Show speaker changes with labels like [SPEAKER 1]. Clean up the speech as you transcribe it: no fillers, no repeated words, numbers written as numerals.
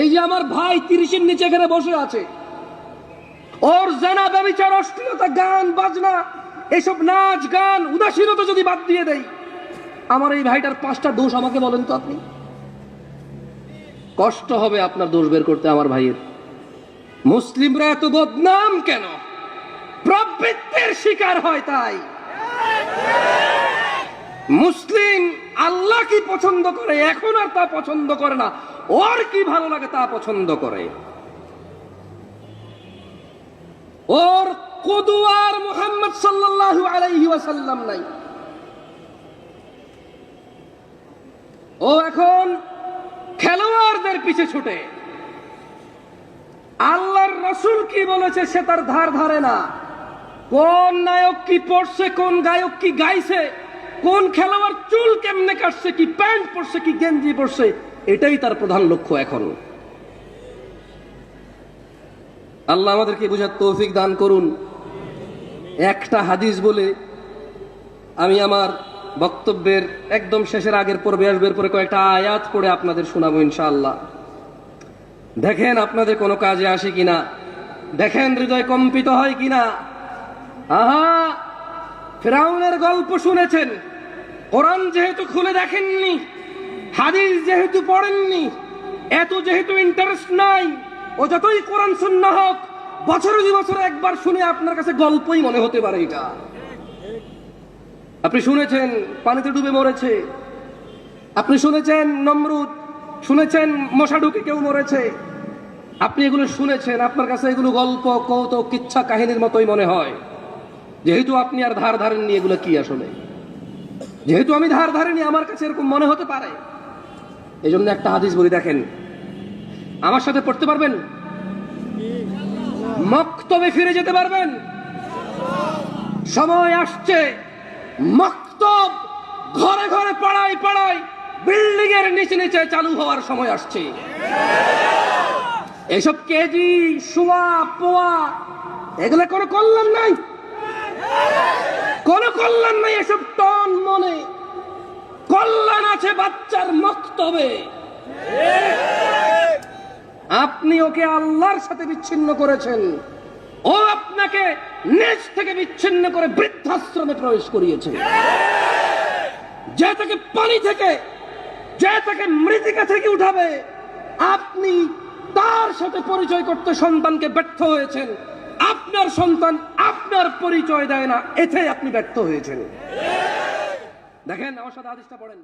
[SPEAKER 1] এই যে আমার ভাই 30-এর নিচে এখানে বসে আছে, ওর জানা ব্যভিচার, অশ্লীলতা, গান বাজনা, এসব নাচ গান, উদাসীনতা যদি বাদ দিয়ে দেই, আমার এই ভাইটার 5টা দোষ আমাকে বলেন তো আপনি। কষ্ট হবে আপনার দোষ বের করতে আমার ভাইয়ের। মুসলিমরা এত বদনাম কেন? প্রবৃত্তির শিকার হয় তাই। মুসলিম আল্লাহ কি পছন্দ করে এখন আর তা পছন্দ করে না, ওর কি ভালো লাগে তা পছন্দ করে। ওর কুদওয়ার মুহাম্মদ সাল্লাল্লাহু আলাইহি ওয়াসাল্লাম নাই। ও এখন খেলোয়াড়দের পিছে ছুটে। আল্লাহর রাসূল কি বলেছে সে তার ধার ধারে না। কোন নায়ক কি পড়ছে, কোন গায়ক কি গাইছে, কোন খেলোয়াড় চুল কেমনে কাটছে, কি প্যান্ট পরছে, কি গেঞ্জি পরছে, এটাই তার প্রধান লক্ষ্য এখন। আল্লাহ আমাদেরকে বুঝার তৌফিক দান করুন। একটা হাদিস বলে আমি আমার বক্তব্যের একদম শেষের আগের পর্বে আসবে, পরে কয়েকটা আয়াত পড়ে আপনাদের শোনাবো ইনশাআল্লাহ। দেখেন আপনাদের কোনো কাজে আসে কিনা, দেখেন হৃদয় কম্পিত হয় কিনা। আহা, ফিরাউনের গল্প শুনেছেন, কোরআন যেহেতু খুলে দেখেননি, হাদিস যেহেতু পড়েননি, এত যেহেতু ইন্টারেস্ট নাই, ও যতই কোরআন সুন্নাহ হোক, বছরে 2 বছরে একবার শুনে আপনার কাছে গল্পই মনে হতে পারে এটা। আপনি শুনেছেন পানিতে ডুবে মরেছে, আপনি শুনেছেন নমরুদ, শুনেছেন মশা ঢুকে কেউ মরেছে, আপনি এগুলো শুনেছেন, আপনার কাছে এগুলো গল্প, কৌতুক, কিচ্ছা কাহিনীর মতোই মনে হয়। যেহেতু আপনি আর ধার ধারেননি, এগুলো কি আসলে, যেহেতু আমি ধার ধারিনি, আমার কাছে এরকম মনে হতে পারে। এই জন্য একটা হাদিস বলি, দেখেন, আমার সাথে পড়তে পারবেন? মক্তবে ফিরে যেতে পারবেন? সময় আসছে মক্তব ঘরে ঘরে, পাড়ায় পাড়ায়, বিল্ডিং এর নিচে নিচে চালু হওয়ার সময় আসছে। এসব কেজি, সোয়া, পোয়া, এগুলো কোনো কল্যাণ নাই, কোনো কল্যাণ নাই। এসব টন মনে, কল্যাণ আছে বাচ্চার মক্তবে। আপনি ওকে আল্লাহর সাথে বিচ্ছিন্ন করেছেন, ও আপনাকে নিজ থেকে বিচ্ছিন্ন করে বৃদ্ধাশ্রমে প্রবেশ করিয়েছে। যে তাকে পানি থেকে, যে তাকে মৃত্তিকা থেকে উঠাবে, আপনি তার সাথে পরিচয় করতে সন্তানকে ব্যর্থ হয়েছেন। আপনার সন্তান আপনার পরিচয় দেয় না, এতে আপনি ব্যর্থ হয়েছেন। দেখেন, আমার সাথে হাদিসটা পড়েন।